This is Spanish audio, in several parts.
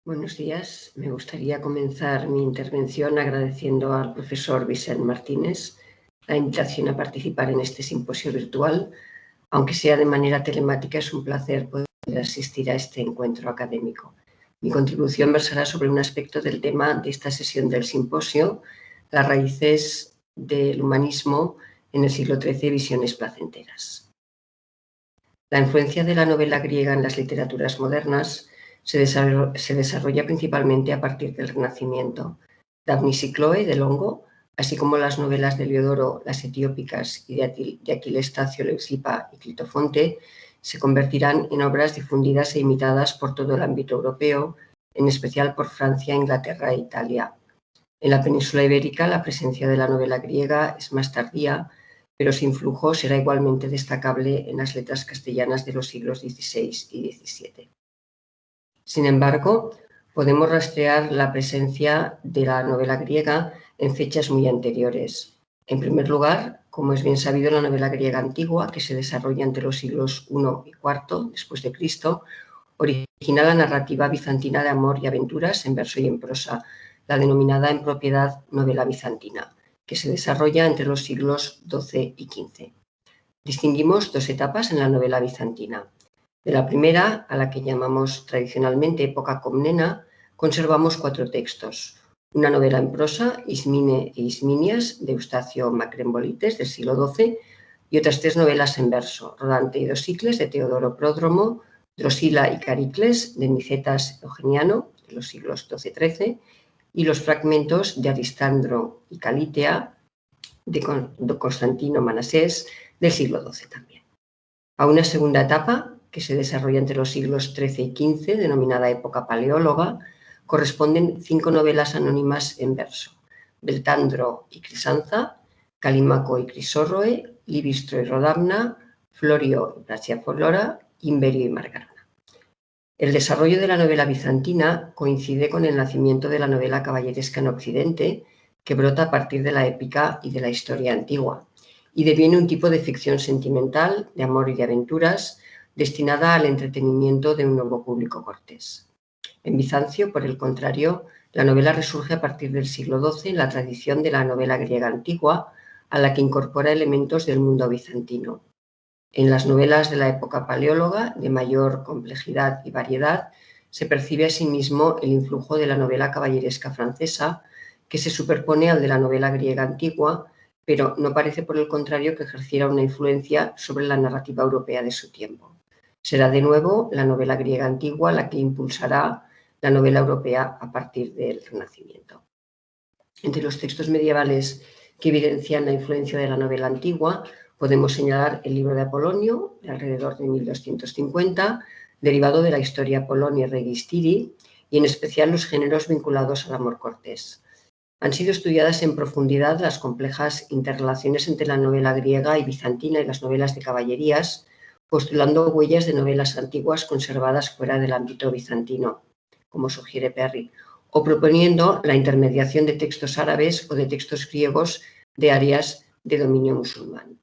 Buenos días. Me gustaría comenzar mi intervención agradeciendo al profesor Vicent Martínez la invitación a participar en este simposio virtual. Aunque sea de manera telemática, es un placer poder asistir a este encuentro académico. Mi contribución versará sobre un aspecto del tema de esta sesión del simposio, las raíces del humanismo en el siglo XIII, visiones placenteras. La influencia de la novela griega en las literaturas modernas se desarrolla principalmente a partir del Renacimiento. Daphnis y Chloe de Longo, así como las novelas de Heliodoro, las etiópicas y de Aquiles Tacio, Leucipa y Clitofonte, se convertirán en obras difundidas e imitadas por todo el ámbito europeo, en especial por Francia, Inglaterra e Italia. En la península ibérica, la presencia de la novela griega es más tardía, pero su influjo será igualmente destacable en las letras castellanas de los siglos XVI y XVII. Sin embargo, podemos rastrear la presencia de la novela griega en fechas muy anteriores. En primer lugar, como es bien sabido, la novela griega antigua, que se desarrolla entre los siglos I y IV después de Cristo, origina la narrativa bizantina de amor y aventuras en verso y en prosa, la denominada en propiedad novela bizantina, que se desarrolla entre los siglos XII y XV. Distinguimos dos etapas en la novela bizantina. De la primera, a la que llamamos tradicionalmente época comnena, conservamos 4 textos. Una novela en prosa, Ismine e Isminias, de Eustacio Macrembolites, del siglo XII, y otras 3 novelas en verso, Rodante y Dosicles, de Teodoro Pródromo, Drosila y Caricles, de Nicetas Eugeniano, de los siglos XII-XIII, y los fragmentos de Aristandro y Calitea, de Constantino Manasés, del siglo XII también. A una segunda etapa, que se desarrolla entre los siglos XIII y XV, denominada época paleóloga, corresponden 5 novelas anónimas en verso: Beltandro y Crisanza, Calímaco y Crisórroe, Livistro y Rodamna, Florio y Praxiafolora, Imberio y Margarona. El desarrollo de la novela bizantina coincide con el nacimiento de la novela caballeresca en Occidente, que brota a partir de la épica y de la historia antigua, y deviene un tipo de ficción sentimental, de amor y de aventuras, destinada al entretenimiento de un nuevo público cortés. En Bizancio, por el contrario, la novela resurge a partir del siglo XII en la tradición de la novela griega antigua, a la que incorpora elementos del mundo bizantino. En las novelas de la época paleóloga, de mayor complejidad y variedad, se percibe asimismo el influjo de la novela caballeresca francesa, que se superpone al de la novela griega antigua, pero no parece, por el contrario, que ejerciera una influencia sobre la narrativa europea de su tiempo. Será de nuevo la novela griega antigua la que impulsará la novela europea a partir del Renacimiento. Entre los textos medievales que evidencian la influencia de la novela antigua, podemos señalar el libro de Apolonio, de alrededor de 1250, derivado de la historia Apolonii Registiri, y en especial los géneros vinculados al amor cortés. Han sido estudiadas en profundidad las complejas interrelaciones entre la novela griega y bizantina y las novelas de caballerías, postulando huellas de novelas antiguas conservadas fuera del ámbito bizantino, como sugiere Perry, o proponiendo la intermediación de textos árabes o de textos griegos de áreas de dominio musulmán.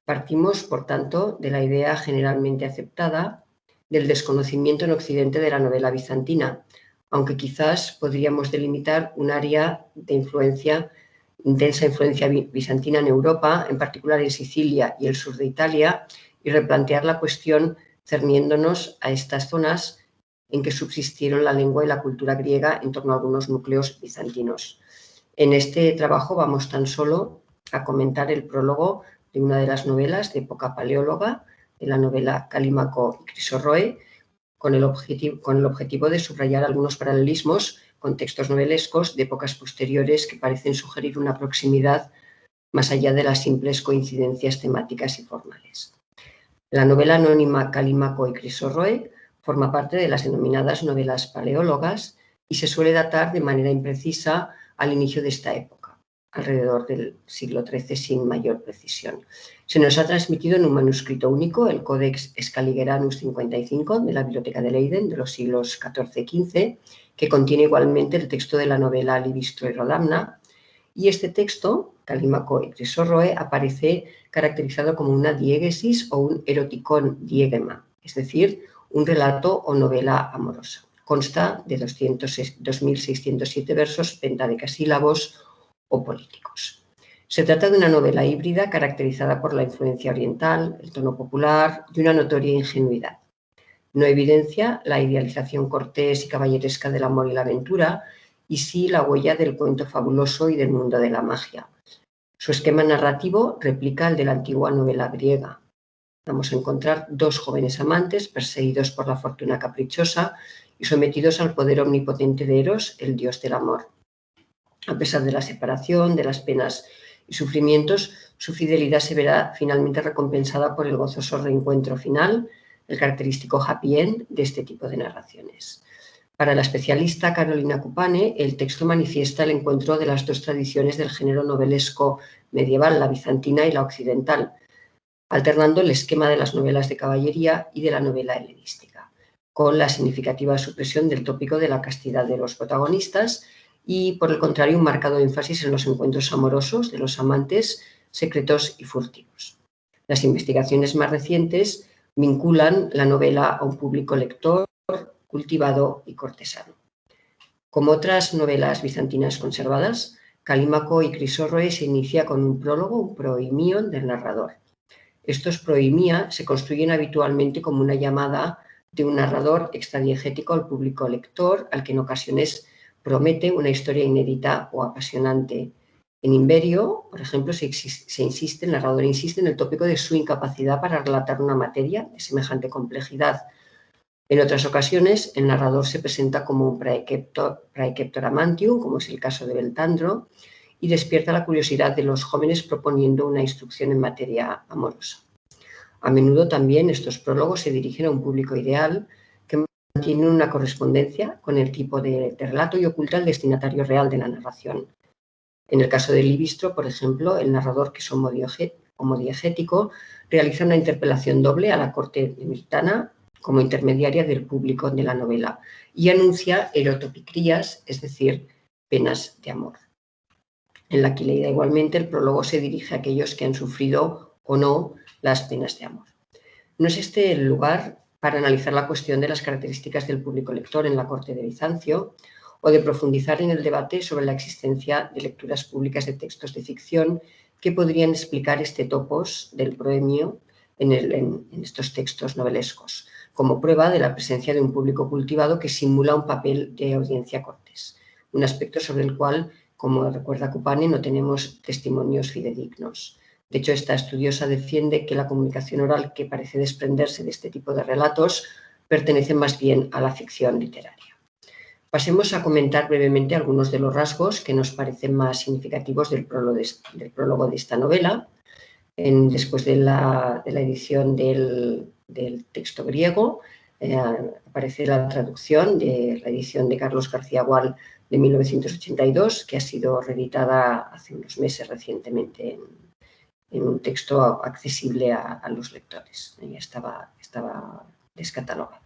Partimos, por tanto, de la idea generalmente aceptada del desconocimiento en Occidente de la novela bizantina, aunque quizás podríamos delimitar un área de intensa influencia bizantina en Europa, en particular en Sicilia y el sur de Italia, y replantear la cuestión cerniéndonos a estas zonas en que subsistieron la lengua y la cultura griega en torno a algunos núcleos bizantinos. En este trabajo vamos tan solo a comentar el prólogo de una de las novelas de época paleóloga, de la novela Calímaco y Crisórroe, con el objetivo de subrayar algunos paralelismos con textos novelescos de épocas posteriores que parecen sugerir una proximidad más allá de las simples coincidencias temáticas y formales. La novela anónima Calímaco y Crisórroe forma parte de las denominadas novelas paleólogas y se suele datar de manera imprecisa al inicio de esta época, alrededor del siglo XIII sin mayor precisión. Se nos ha transmitido en un manuscrito único, el Codex Scaligeranus 55 de la Biblioteca de Leiden de los siglos XIV y XV, que contiene igualmente el texto de la novela Livistro y Rodamna, y este texto, Calímaco y Crisórroe, aparece caracterizado como una diégesis o un eroticón diégema, es decir, un relato o novela amorosa. Consta de 2.607 versos pentadecasílabos o políticos. Se trata de una novela híbrida caracterizada por la influencia oriental, el tono popular y una notoria ingenuidad. No evidencia la idealización cortés y caballeresca del amor y la aventura, y sí la huella del cuento fabuloso y del mundo de la magia. Su esquema narrativo replica el de la antigua novela griega. Vamos a encontrar dos jóvenes amantes perseguidos por la fortuna caprichosa y sometidos al poder omnipotente de Eros, el dios del amor. A pesar de la separación, de las penas y sufrimientos, su fidelidad se verá finalmente recompensada por el gozoso reencuentro final, el característico happy end de este tipo de narraciones. Para la especialista Carolina Cupane, el texto manifiesta el encuentro de las dos tradiciones del género novelesco medieval, la bizantina y la occidental, alternando el esquema de las novelas de caballería y de la novela helenística, con la significativa supresión del tópico de la castidad de los protagonistas y, por el contrario, un marcado énfasis en los encuentros amorosos de los amantes secretos y furtivos. Las investigaciones más recientes vinculan la novela a un público lector cultivado y cortesano. Como otras novelas bizantinas conservadas, Calímaco y Crisórroe se inicia con un prólogo, un proimion del narrador. Estos proimia se construyen habitualmente como una llamada de un narrador extradiegético al público lector, al que en ocasiones promete una historia inédita o apasionante. En Imberio, por ejemplo, el narrador insiste en el tópico de su incapacidad para relatar una materia de semejante complejidad. En otras ocasiones, el narrador se presenta como un praeceptor amantium, como es el caso de Beltandro, y despierta la curiosidad de los jóvenes proponiendo una instrucción en materia amorosa. A menudo también estos prólogos se dirigen a un público ideal que mantiene una correspondencia con el tipo de relato y oculta el destinatario real de la narración. En el caso de Livistro, por ejemplo, el narrador, que es homodiegético, realiza una interpelación doble a la corte militana como intermediaria del público de la novela y anuncia erotopicrías, es decir, penas de amor. En la Quileida, igualmente, el prólogo se dirige a aquellos que han sufrido o no las penas de amor. No es este el lugar para analizar la cuestión de las características del público lector en la corte de Bizancio o de profundizar en el debate sobre la existencia de lecturas públicas de textos de ficción que podrían explicar este topos del proemio en estos textos novelescos, como prueba de la presencia de un público cultivado que simula un papel de audiencia cortés, un aspecto sobre el cual, como recuerda Cupane, no tenemos testimonios fidedignos. De hecho, esta estudiosa defiende que la comunicación oral, que parece desprenderse de este tipo de relatos, pertenece más bien a la ficción literaria. Pasemos a comentar brevemente algunos de los rasgos que nos parecen más significativos del prólogo de esta novela. Después de la edición del texto griego, aparece la traducción de la edición de Carlos García Gual de 1982, que ha sido reeditada hace unos meses recientemente en un texto accesible a los lectores. Ya estaba descatalogada.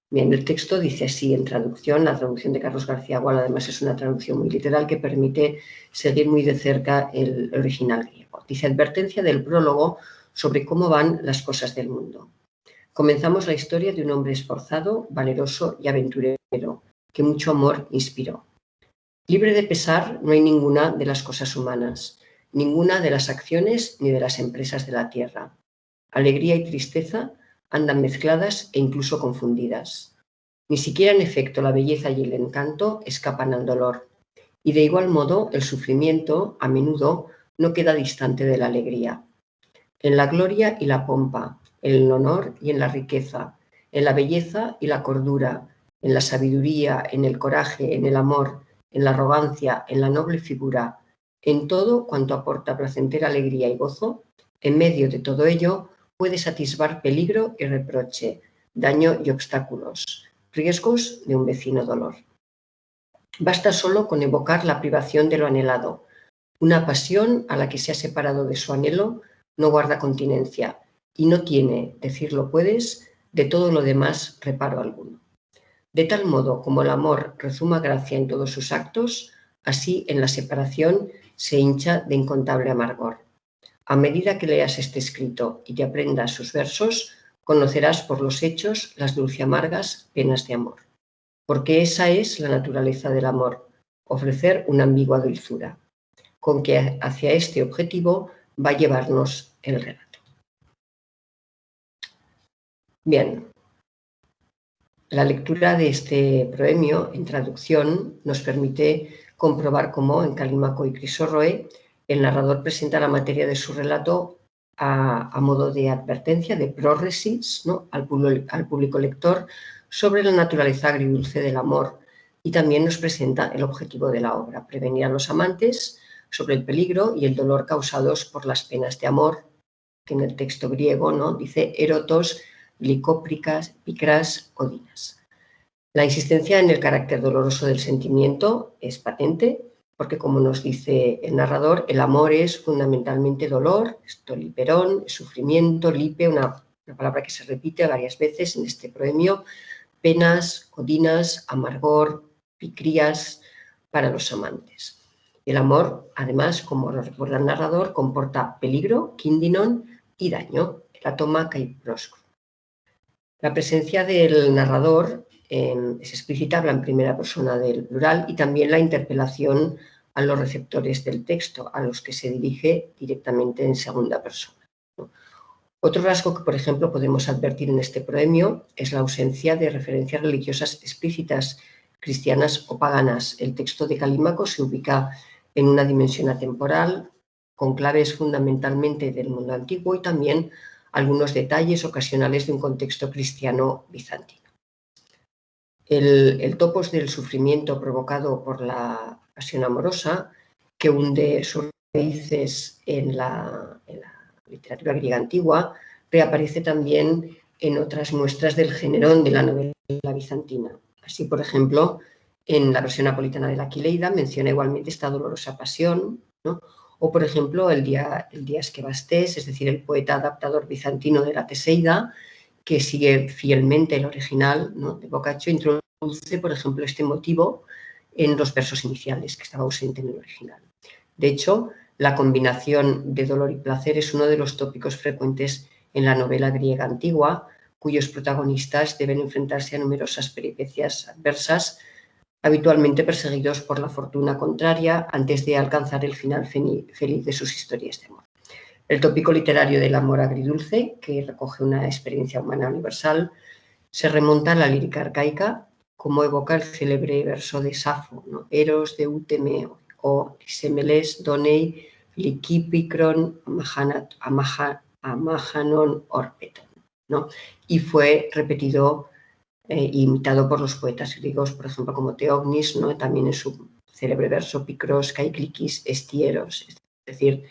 Bien, el texto dice así en traducción. La traducción de Carlos García Gual, además, es una traducción muy literal que permite seguir muy de cerca el original griego. Dice: advertencia del prólogo sobre cómo van las cosas del mundo. Comenzamos la historia de un hombre esforzado, valeroso y aventurero, que mucho amor inspiró. Libre de pesar no hay ninguna de las cosas humanas, ninguna de las acciones ni de las empresas de la tierra. Alegría y tristeza andan mezcladas e incluso confundidas. Ni siquiera en efecto la belleza y el encanto escapan al dolor. Y de igual modo el sufrimiento a menudo no queda distante de la alegría. En la gloria y la pompa, en el honor y en la riqueza, en la belleza y la cordura, en la sabiduría, en el coraje, en el amor, en la arrogancia, en la noble figura, en todo cuanto aporta placentera alegría y gozo, en medio de todo ello puedes atisbar peligro y reproche, daño y obstáculos, riesgos de un vecino dolor. Basta solo con evocar la privación de lo anhelado. Una pasión a la que se ha separado de su anhelo no guarda continencia y no tiene, decirlo puedes, de todo lo demás reparo alguno. De tal modo como el amor rezuma gracia en todos sus actos, así en la separación se hincha de incontable amargor. A medida que leas este escrito y te aprendas sus versos, conocerás por los hechos las dulce amargas penas de amor. porque esa es la naturaleza del amor, ofrecer una ambigua dulzura, con que hacia este objetivo va a llevarnos el relato. Bien, la lectura de este proemio en traducción nos permite comprobar cómo en Calímaco y Crisórroe el narrador presenta la materia de su relato a modo de advertencia, de próresis, ¿no?, al público lector sobre la naturaleza agridulce del amor, y también nos presenta el objetivo de la obra: prevenir a los amantes sobre el peligro y el dolor causados por las penas de amor, que en el texto griego, ¿no?, dice erotos, licópricas, picras, odinas. La insistencia en el carácter doloroso del sentimiento es patente, porque, como nos dice el narrador, el amor es fundamentalmente dolor, esto liperón, es sufrimiento, lipe, una palabra que se repite varias veces en este proemio, penas, odinas, amargor, picrías para los amantes. El amor, además, como lo recuerda el narrador, comporta peligro, quindinon, y daño, heratoma kai proscro. La presencia del narrador es explícita, habla en primera persona del plural, y también la interpelación a los receptores del texto, a los que se dirige directamente en segunda persona. Otro rasgo que, por ejemplo, podemos advertir en este proemio es la ausencia de referencias religiosas explícitas, cristianas o paganas. El texto de Calímaco se ubica en una dimensión atemporal, con claves fundamentalmente del mundo antiguo y también algunos detalles ocasionales de un contexto cristiano bizantino. El topos del sufrimiento provocado por la pasión amorosa, que hunde sus raíces en la literatura griega antigua, reaparece también en otras muestras del género de la novela bizantina. Así, por ejemplo, en la versión napolitana de la Quileida menciona igualmente esta dolorosa pasión, ¿no? O, por ejemplo, el Días que Bastés, es decir, el poeta adaptador bizantino de la Teseida, que sigue fielmente el original, ¿no?, de Boccaccio, introduce, por ejemplo, este motivo en los versos iniciales, que estaba ausente en el original. De hecho, la combinación de dolor y placer es uno de los tópicos frecuentes en la novela griega antigua, cuyos protagonistas deben enfrentarse a numerosas peripecias adversas, habitualmente perseguidos por la fortuna contraria antes de alcanzar el final feliz de sus historias de amor. El tópico literario del amor agridulce, que recoge una experiencia humana universal, se remonta a la lírica arcaica, como evoca el célebre verso de Safo, ¿no?, Eros deuteme o lisemeles donei likipikron amajanon orpeton, ¿no? Y fue repetido imitado por los poetas griegos, por ejemplo, como Teognis, ¿no?, también en su célebre verso Picros kai klikis estieros, es decir,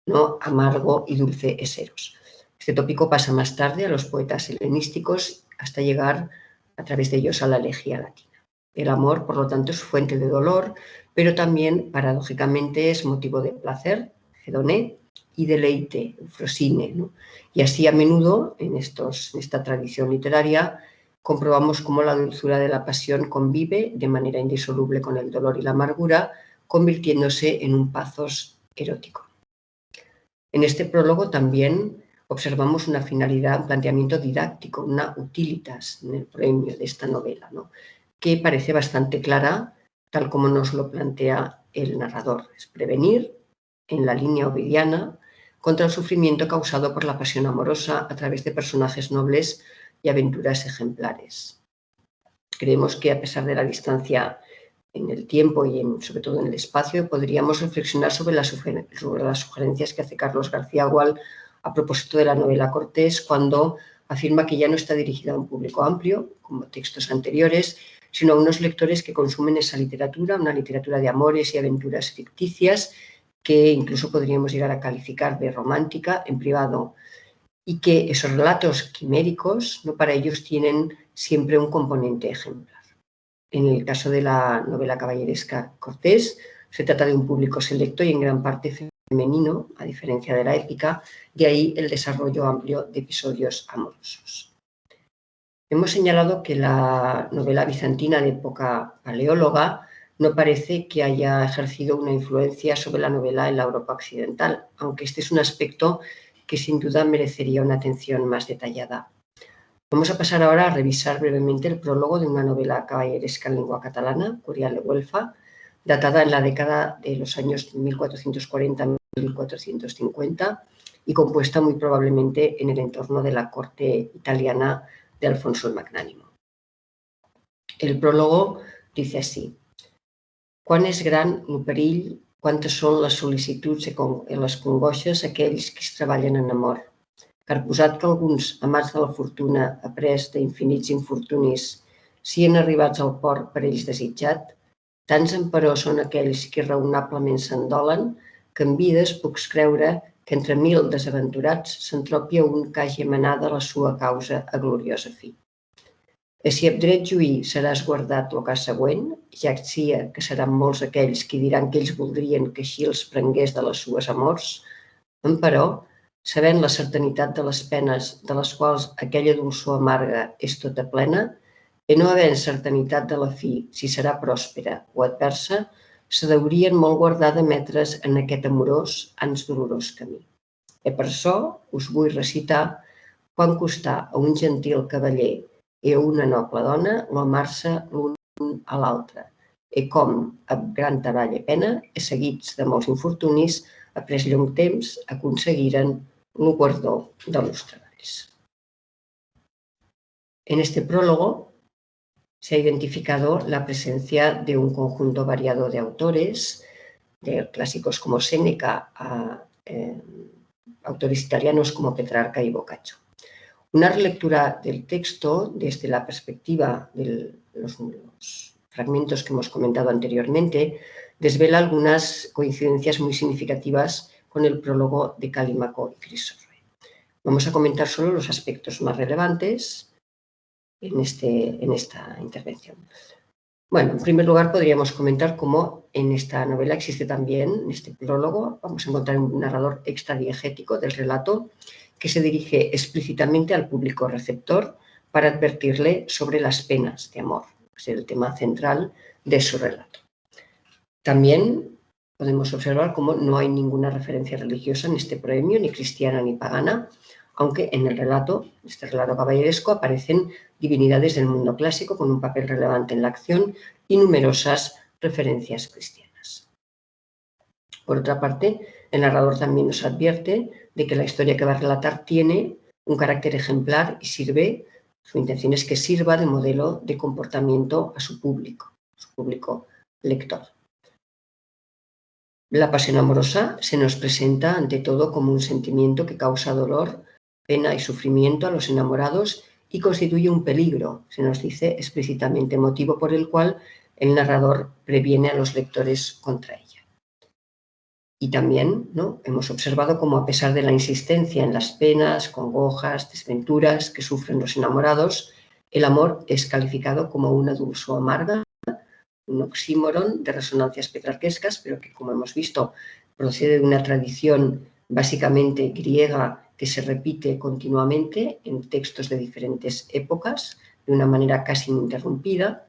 ¿no?, amargo y dulce es Eros. Este tópico pasa más tarde a los poetas helenísticos hasta llegar a través de ellos a la elegía latina. El amor, por lo tanto, es fuente de dolor, pero también, paradójicamente, es motivo de placer, hedoné, y deleite, eufrosine, ¿no? Y así, a menudo, en esta tradición literaria, comprobamos cómo la dulzura de la pasión convive de manera indisoluble con el dolor y la amargura, convirtiéndose en un pathos erótico. En este prólogo también observamos una finalidad, un planteamiento didáctico, una utilitas en el proemio de esta novela, ¿no?, que parece bastante clara, tal como nos lo plantea el narrador. Es prevenir, en la línea ovidiana, contra el sufrimiento causado por la pasión amorosa a través de personajes nobles y aventuras ejemplares. Creemos que, a pesar de la distancia en el tiempo y sobre todo en el espacio, podríamos reflexionar sobre las sugerencias que hace Carlos García Gual a propósito de la novela Cortés, cuando afirma que ya no está dirigida a un público amplio, como textos anteriores, sino a unos lectores que consumen esa literatura, una literatura de amores y aventuras ficticias, que incluso podríamos llegar a calificar de romántica en privado, y que esos relatos quiméricos, ¿no?, para ellos tienen siempre un componente ejemplar. En el caso de la novela caballeresca Cortés, se trata de un público selecto y en gran parte femenino, a diferencia de la épica, de ahí el desarrollo amplio de episodios amorosos. Hemos señalado que la novela bizantina de época paleóloga no parece que haya ejercido una influencia sobre la novela en la Europa occidental, aunque este es un aspecto que sin duda merecería una atención más detallada. Vamos a pasar ahora a revisar brevemente el prólogo de una novela caballeresca en lengua catalana, Curial de Güelfa, datada en la década de los años 1440-1450 y compuesta muy probablemente en el entorno de la corte italiana de Alfonso el Magnánimo. El prólogo dice así: «Quan és gran el perill, quantes són les sol·licituds i les congoixes aquells que es treballen en amor. Car posat que alguns, amats de la fortuna, après d'infinits infortunis, sien arribats al port per ells desitjat, tants emperò són aquells que raonablement se'n dolen, que en vides pucs creure que entre 1000 desaventurats se'n tropia un que hagi emanada la sua causa a gloriosa fi. E si amb dret juí seràs guardat lo cas següent, ja sia que seran molts aquells que diran que ells voldrien que així els prengués de les sues amors, emperò, sabent la certanitat de les penes de les quals aquella dolçor amarga és tota plena, i no havent certanitat de la fi si serà pròspera o adversa, se deurien molt guardar d'emetre's en aquest amorós ans dolorós camí. E per çò us vull recitar quan costà a un gentil cavaller i a una noble dona l'amar-se l'un a l'altre, i com, amb gran treball i pena, i seguits de molts infortunis, après llong temps, aconseguiren el guardó de los treballs». En este prólogo se ha identificado la presencia de un conjunto variado de autores, de clásicos como Séneca a autores italianos como Petrarca y Boccaccio. Una relectura del texto desde la perspectiva de los fragmentos que hemos comentado anteriormente desvela algunas coincidencias muy significativas con el prólogo de Calímaco y Crisóstomo. Vamos a comentar solo los aspectos más relevantes en esta intervención. Bueno, en primer lugar podríamos comentar cómo en esta novela existe también, en este prólogo, vamos a encontrar un narrador extradiegético del relato que se dirige explícitamente al público receptor para advertirle sobre las penas de amor, que es el tema central de su relato. También podemos observar cómo no hay ninguna referencia religiosa en este proemio, ni cristiana ni pagana, aunque en el relato, este relato caballeresco, aparecen divinidades del mundo clásico con un papel relevante en la acción y numerosas referencias cristianas. Por otra parte, el narrador también nos advierte de que la historia que va a relatar tiene un carácter ejemplar y su intención es que sirva de modelo de comportamiento a su público lector. La pasión amorosa se nos presenta ante todo como un sentimiento que causa dolor, pena y sufrimiento a los enamorados y constituye un peligro, se nos dice explícitamente, motivo por el cual el narrador previene a los lectores contra ella. Y también hemos observado cómo, a pesar de la insistencia en las penas, congojas, desventuras que sufren los enamorados, el amor es calificado como una dulzura amarga, un oxímoron de resonancias petrarquescas, pero que, como hemos visto, procede de una tradición básicamente griega que se repite continuamente en textos de diferentes épocas, de una manera casi ininterrumpida,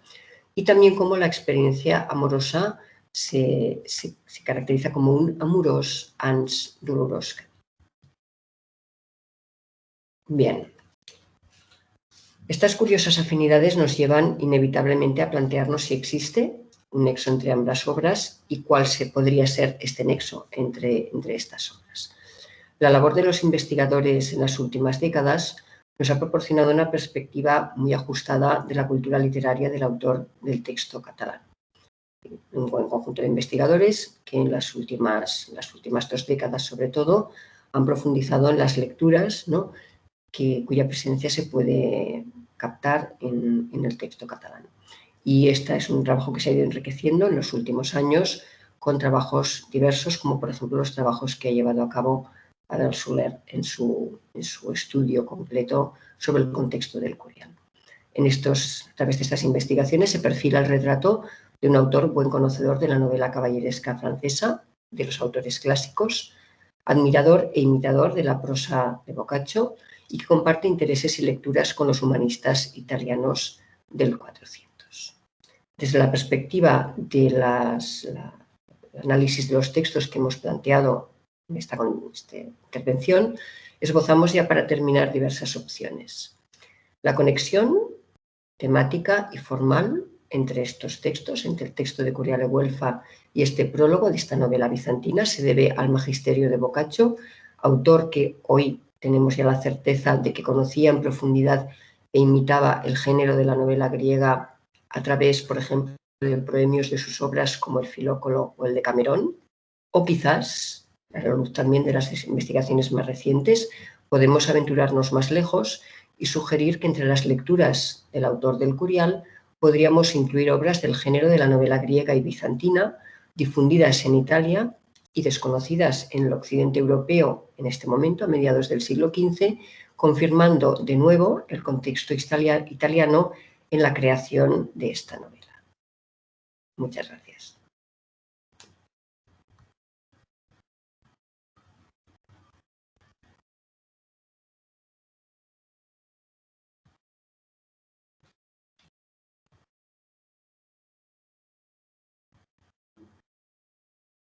y también cómo la experiencia amorosa se caracteriza como un amorós ans dolorós. Bien, estas curiosas afinidades nos llevan inevitablemente a plantearnos si existe un nexo entre ambas obras y cuál podría ser este nexo entre estas obras. La labor de los investigadores en las últimas décadas nos ha proporcionado una perspectiva muy ajustada de la cultura literaria del autor del texto catalán. Un buen conjunto de investigadores que en las últimas 2 décadas, sobre todo, han profundizado en las lecturas, cuya presencia se puede captar en el texto catalán. Y este es un trabajo que se ha ido enriqueciendo en los últimos años con trabajos diversos, como por ejemplo los trabajos que ha llevado a cabo Adele Soler en su estudio completo sobre el contexto del Curial. A través de estas investigaciones se perfila el retrato de un autor buen conocedor de la novela caballeresca francesa, de los autores clásicos, admirador e imitador de la prosa de Boccaccio y que comparte intereses y lecturas con los humanistas italianos del 400. Desde la perspectiva del análisis de los textos que hemos planteado en esta intervención, esbozamos ya para terminar diversas opciones. La conexión temática y formal entre estos textos, entre el texto de Curiale Guelfa y este prólogo de esta novela bizantina, se debe al magisterio de Boccaccio, autor que hoy tenemos ya la certeza de que conocía en profundidad e imitaba el género de la novela griega a través, por ejemplo, de proemios de sus obras como el Filócolo o el Decamerón, o quizás, a la luz también de las investigaciones más recientes, podemos aventurarnos más lejos y sugerir que entre las lecturas del autor del Curial podríamos incluir obras del género de la novela griega y bizantina, difundidas en Italia y desconocidas en el occidente europeo en este momento, a mediados del siglo XV, confirmando de nuevo el contexto italiano en la creación de esta novela. Muchas gracias.